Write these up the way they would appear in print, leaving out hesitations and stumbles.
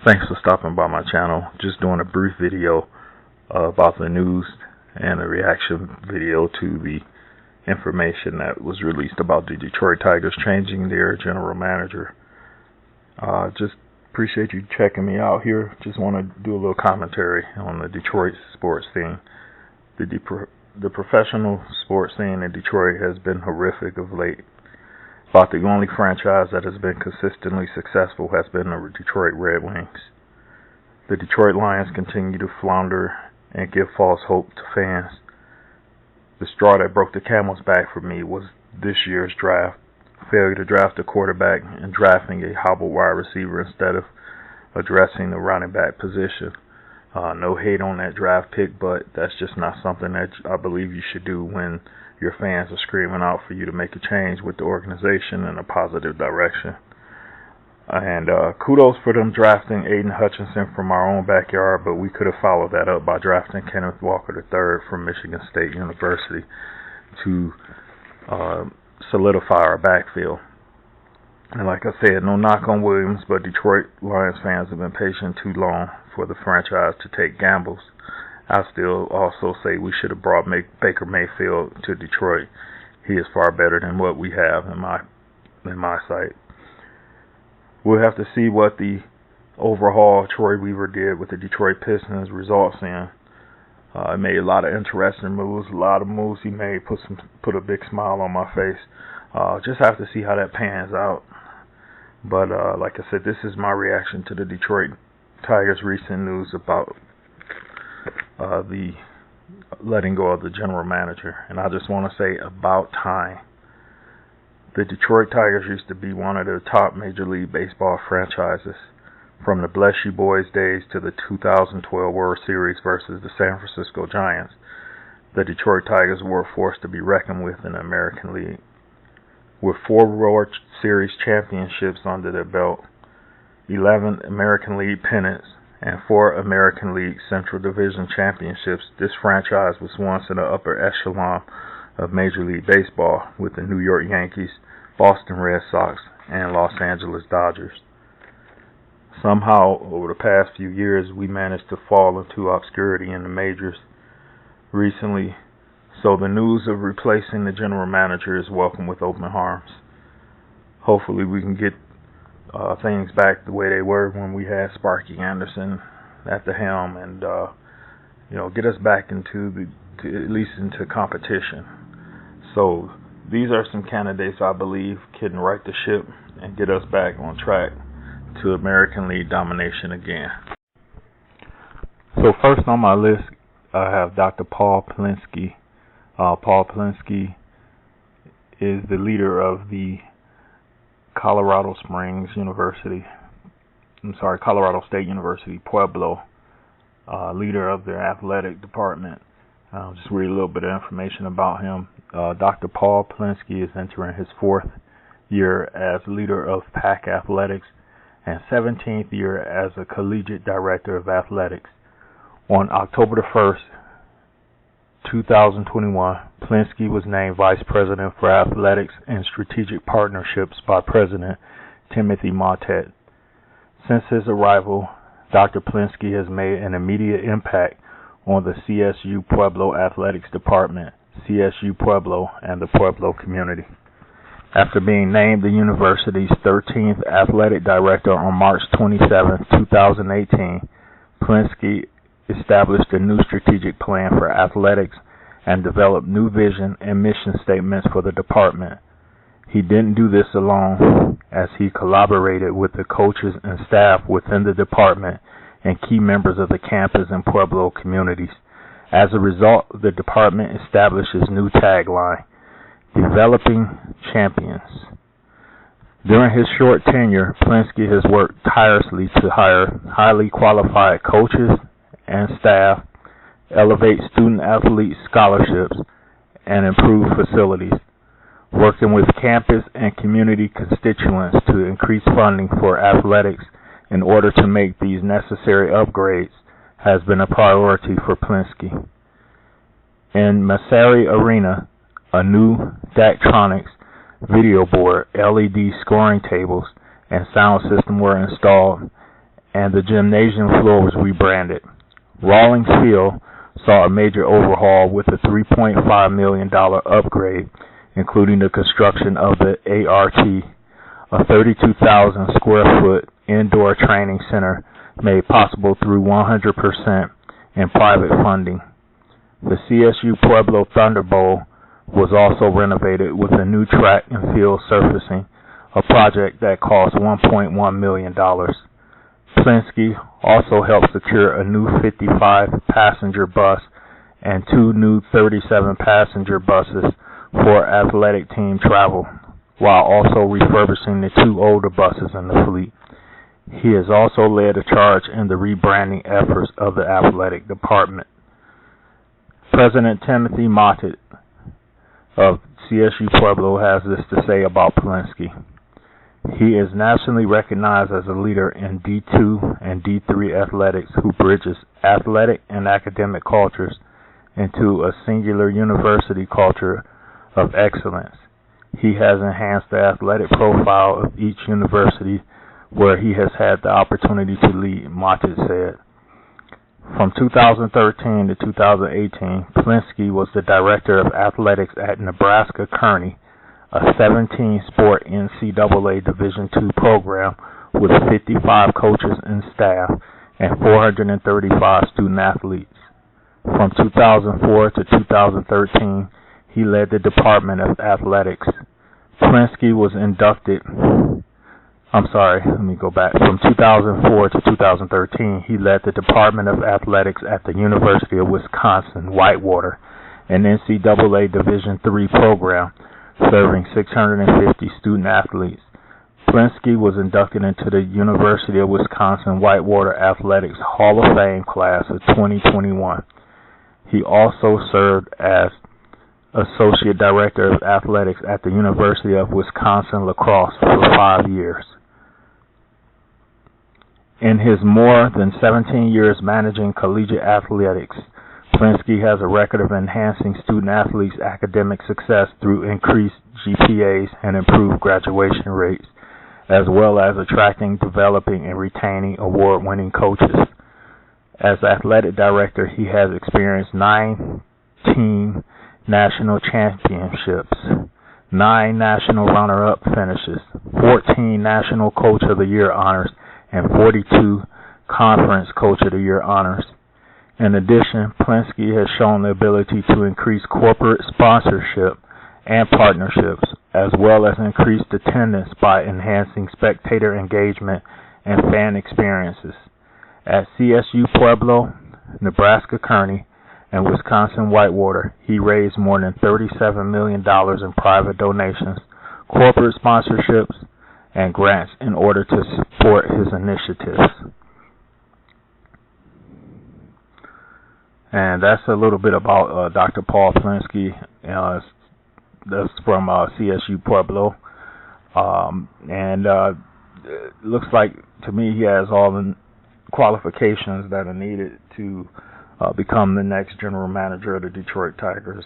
Thanks for stopping by my channel. Just doing a brief video about the news and a reaction video to the information that was released about the Detroit Tigers changing their general manager. Just appreciate you checking me out here. Just want to do a little commentary on the Detroit sports scene. The professional sports scene in Detroit has been horrific of late. About the only franchise that has been consistently successful has been the Detroit Red Wings. The Detroit Lions continue to flounder and give false hope to fans. The straw that broke the camel's back for me was this year's draft. Failure to draft a quarterback and drafting a hobbled wide receiver instead of addressing the running back position. No hate on that draft pick, but that's just not something that I believe you should do when your fans are screaming out for you to make a change with the organization in a positive direction. And kudos for them drafting Aiden Hutchinson from our own backyard, but we could have followed that up by drafting Kenneth Walker III from Michigan State University to solidify our backfield. And like I said, no knock on Williams, but Detroit Lions fans have been patient too long for the franchise to take gambles. I still also say we should have brought Baker Mayfield to Detroit. He is far better than what we have in my sight. We'll have to see what the overhaul Troy Weaver did with the Detroit Pistons results in. He made a lot of interesting moves. A lot of moves he made put a big smile on my face. Just have to see how that pans out. But like I said, this is my reaction to the Detroit Tigers' recent news about the letting go of the general manager. And I just want to say, about time. The Detroit Tigers used to be one of the top Major League Baseball franchises. From the Bless You Boys days to the 2012 World Series versus the San Francisco Giants, the Detroit Tigers were a force to be reckoned with in the American League. With 4 World Series championships under their belt, 11 American League pennants, and 4 American League Central Division championships, this franchise was once in the upper echelon of Major League Baseball with the New York Yankees, Boston Red Sox, and Los Angeles Dodgers. Somehow, over the past few years, we managed to fall into obscurity in the majors recently, so the news of replacing the general manager is welcome with open arms. Hopefully we can get things back the way they were when we had Sparky Anderson at the helm, and get us back into at least into competition. So these are some candidates I believe can right the ship and get us back on track to American League domination again. So first on my list, I have Dr. Paul Polinski. Paul Polinski is the leader of the Colorado State University, Pueblo, leader of their athletic department. I'll just read a little bit of information about him. Dr. Paul Polinski is entering his 4th year as leader of PAC Athletics and 17th year as a collegiate director of athletics. On October the 1st, 2021, Polinski was named Vice President for Athletics and Strategic Partnerships by President Timothy Mottet. Since his arrival, Dr. Polinski has made an immediate impact on the CSU Pueblo Athletics Department, CSU Pueblo, and the Pueblo community. After being named the university's 13th athletic director on March 27, 2018, Polinski established a new strategic plan for athletics and developed new vision and mission statements for the department. He didn't do this alone, as he collaborated with the coaches and staff within the department and key members of the campus and Pueblo communities. As a result, the department established its new tagline, Developing Champions. During his short tenure, Polinski has worked tirelessly to hire highly qualified coaches and staff, elevate student-athlete scholarships, and improve facilities, working with campus and community constituents to increase funding for athletics in order to make these necessary upgrades has been a priority for Polinski. In Masari Arena, a new Daktronics video board, LED scoring tables, and sound system were installed, and the gymnasium floor was rebranded. Rawlings Field saw a major overhaul with a $3.5 million upgrade, including the construction of the ART, a 32,000 square foot indoor training center made possible through 100% in private funding. The CSU Pueblo Thunder Bowl was also renovated with a new track and field surfacing, a project that cost $1.1 million. Polinski also helped secure a new 55-passenger bus and 2 new 37-passenger buses for athletic team travel, while also refurbishing the 2 older buses in the fleet. He has also led a charge in the rebranding efforts of the athletic department. President Timothy Mottet of CSU Pueblo has this to say about Polinski. He is nationally recognized as a leader in D2 and D3 athletics who bridges athletic and academic cultures into a singular university culture of excellence. He has enhanced the athletic profile of each university where he has had the opportunity to lead, Mottet said. From 2013 to 2018, Polinski was the director of athletics at Nebraska Kearney, a 17-sport NCAA Division II program with 55 coaches and staff and 435 student-athletes. From 2004 to 2013, he led the Department of Athletics. Polinski was inducted... From 2004 to 2013, he led the Department of Athletics at the University of Wisconsin-Whitewater, an NCAA Division III program serving 650 student-athletes. Polinski was inducted into the University of Wisconsin-Whitewater Athletics Hall of Fame class of 2021. He also served as Associate Director of Athletics at the University of Wisconsin Lacrosse for 5 years. In his more than 17 years managing collegiate athletics, Polinski has a record of enhancing student-athletes' academic success through increased GPAs and improved graduation rates, as well as attracting, developing, and retaining award-winning coaches. As athletic director, he has experienced 9 team national championships, 9 national runner-up finishes, 14 National Coach of the Year honors, and 42 Conference Coach of the Year honors. In addition, Polinski has shown the ability to increase corporate sponsorship and partnerships, as well as increased attendance by enhancing spectator engagement and fan experiences. At CSU Pueblo, Nebraska Kearney, and Wisconsin Whitewater, he raised more than $37 million in private donations, corporate sponsorships, and grants in order to support his initiatives. And that's a little bit about Dr. Paul Polinski. That's from CSU Pueblo. It looks like, to me, he has all the qualifications that are needed to become the next general manager of the Detroit Tigers.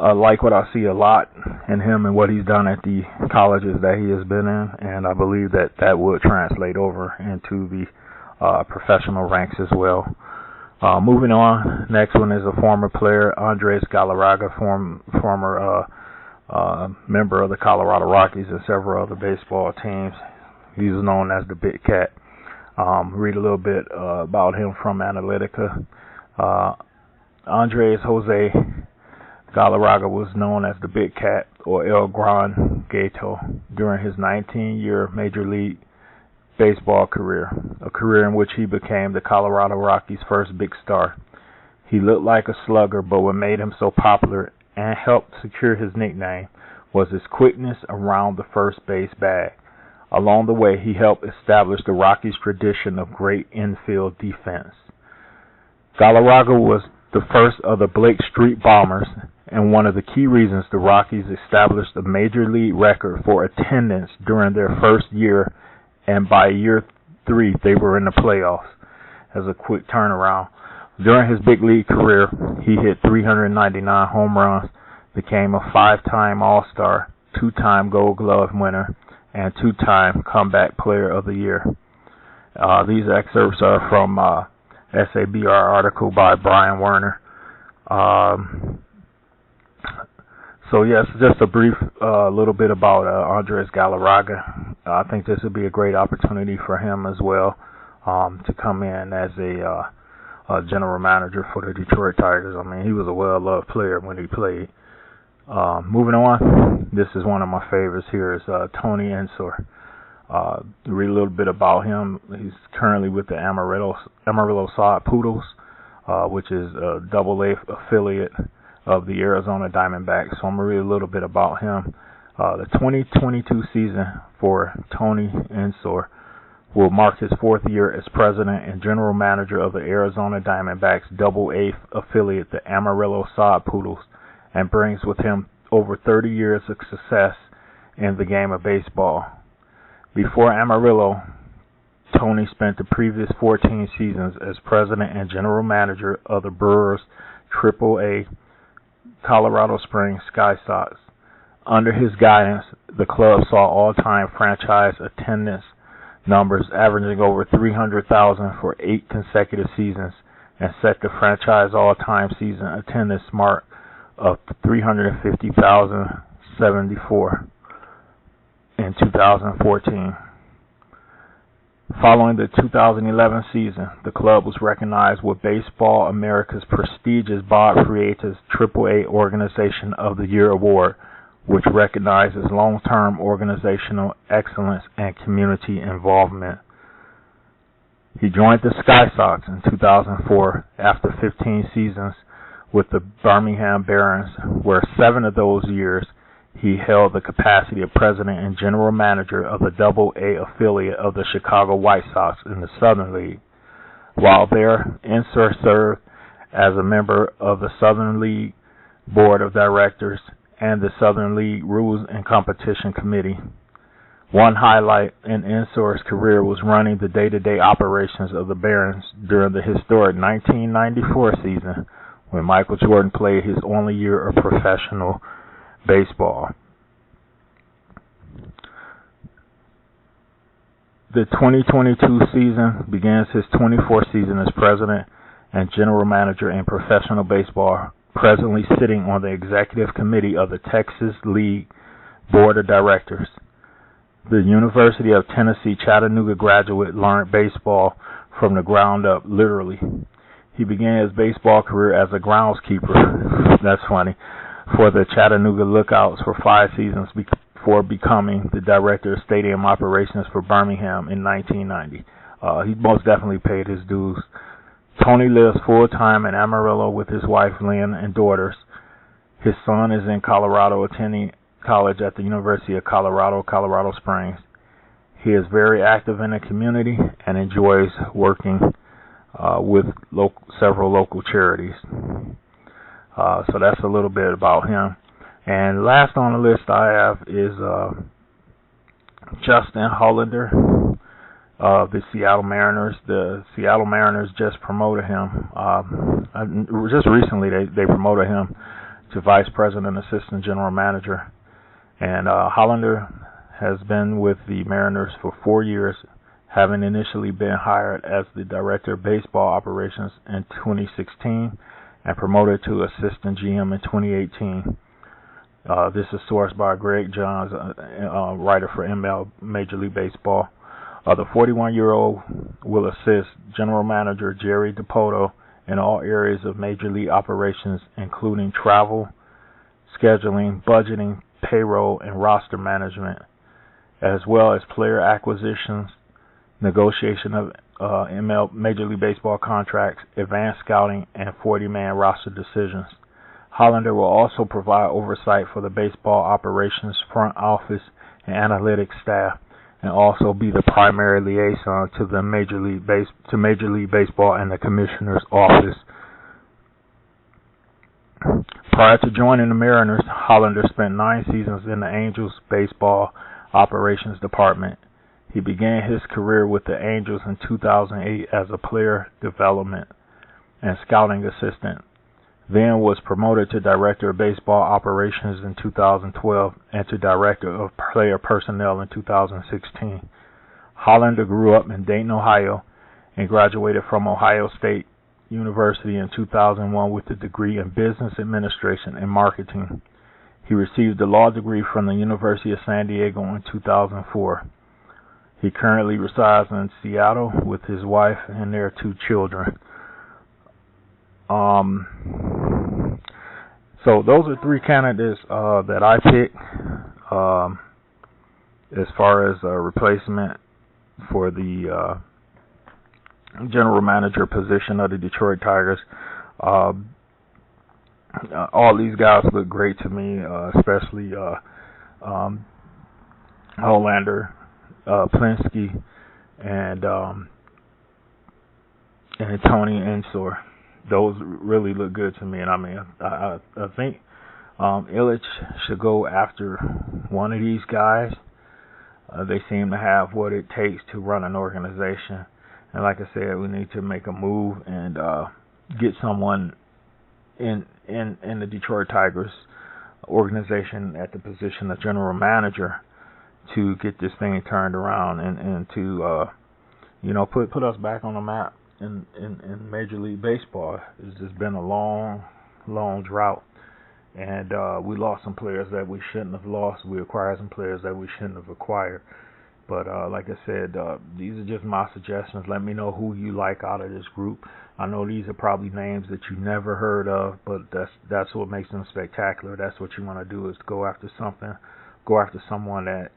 I like what I see a lot in him and what he's done at the colleges that he has been in, and I believe that that would translate over into the professional ranks as well. Moving on, next one is a former player, Andres Galarraga, former member of the Colorado Rockies and several other baseball teams. He's known as the Big Cat. Read a little bit about him from Analytica. Andres Jose Galarraga was known as the Big Cat, or El Gran Gato, during his 19-year Major League Baseball career, a career in which he became the Colorado Rockies' first big star. He looked like a slugger, but what made him so popular and helped secure his nickname was his quickness around the first base bag. Along the way, he helped establish the Rockies' tradition of great infield defense. Galarraga was the first of the Blake Street Bombers, and one of the key reasons the Rockies established a major league record for attendance during their first year, and by year 3 they were in the playoffs. As a quick turnaround, during his big league career, he hit 399 home runs, became a 5-time All-Star, 2-time Gold Glove winner, and 2-time Comeback Player of the Year. These excerpts are from SABR article by Brian Werner. So yes, just a brief little bit about Andres Galarraga. I think this would be a great opportunity for him as well to come in as a general manager for the Detroit Tigers. I mean, he was a well-loved player when he played. Moving on, this is one of my favorites here is Tony Ensor. Read a little bit about him. He's currently with the Amarillo Sod Poodles, which is a AA affiliate of the Arizona Diamondbacks. So I'm going to read a little bit about him. The 2022 season for Tony Ensor will mark his 4th year as president and general manager of the Arizona Diamondbacks AA affiliate, the Amarillo Sod Poodles, and brings with him over 30 years of success in the game of baseball. Before Amarillo, Tony spent the previous 14 seasons as president and general manager of the Brewers AAA Colorado Springs Sky Sox. Under his guidance, the club saw all-time franchise attendance numbers averaging over 300,000 for 8 consecutive seasons and set the franchise all-time season attendance mark of 350,074 in 2014. Following the 2011 season, the club was recognized with Baseball America's prestigious Bob Freitas AAA Organization of the Year award, which recognizes long-term organizational excellence and community involvement. He joined the Sky Sox in 2004 after 15 seasons with the Birmingham Barons, where 7 of those years he held the capacity of president and general manager of the AA affiliate of the Chicago White Sox in the Southern League. While there, Ensor served as a member of the Southern League Board of Directors and the Southern League Rules and Competition Committee. One highlight in Ensor's career was running the day-to-day operations of the Barons during the historic 1994 season when Michael Jordan played his only year of professional baseball. The 2022 season begins his 24th season as president and general manager in professional baseball, presently sitting on the executive committee of the Texas League Board of Directors. The University of Tennessee Chattanooga graduate learned baseball from the ground up, literally. He began his baseball career as a groundskeeper, that's funny, for the Chattanooga Lookouts for 5 seasons before becoming the director of stadium operations for Birmingham in 1990. He most definitely paid his dues. Tony lives full-time in Amarillo with his wife Lynn and daughters. His son is in Colorado attending college at the University of Colorado, Colorado Springs. He is very active in the community and enjoys working with several local charities. So that's a little bit about him. And last on the list I have is Justin Hollander of the Seattle Mariners. The Seattle Mariners just promoted him. Just recently they promoted him to Vice President and Assistant General Manager. And Hollander has been with the Mariners for 4 years, having initially been hired as the Director of Baseball Operations in 2016 and promoted to Assistant GM in 2018. This is sourced by Greg Johns, writer for ML Major League Baseball. The 41-year-old will assist General Manager Jerry DiPoto in all areas of Major League operations, including travel, scheduling, budgeting, payroll, and roster management, as well as player acquisitions, negotiation of ML Major League Baseball contracts, advanced scouting, and 40-man roster decisions. Hollander will also provide oversight for the baseball operations, front office, and analytics staff, and also be the primary liaison to the Major League Baseball and the Commissioner's office. Prior to joining the Mariners, Hollander spent 9 seasons in the Angels baseball operations department. He began his career with the Angels in 2008 as a player development and scouting assistant. then was promoted to Director of Baseball Operations in 2012 and to Director of Player Personnel in 2016. Hollander grew up in Dayton, Ohio, and graduated from Ohio State University in 2001 with a degree in Business Administration and Marketing. He received a law degree from the University of San Diego in 2004. He currently resides in Seattle with his wife and their 2 children. So those are 3 candidates that I picked as far as a replacement for the general manager position of the Detroit Tigers. All these guys look great to me, especially Hollander, Polinski, and Tony Ensor. Those really look good to me, and I mean, I think Illich should go after one of these guys. They seem to have what it takes to run an organization, and like I said, we need to make a move and get someone in the Detroit Tigers organization at the position of general manager to get this thing turned around and to put us back on the map in Major League Baseball. It's just been a long drought, and we lost some players that we shouldn't have lost. We acquired some players that we shouldn't have acquired. But like I said, these are just my suggestions. Let me know who you like out of this group. I know these are probably names that you never heard of, but that's what makes them spectacular. That's what you want to do, is go after someone that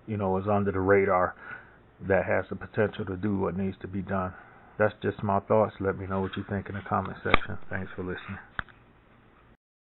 is under the radar, that has the potential to do what needs to be done. That's just my thoughts. Let me know what you think in the comment section. Thanks for listening.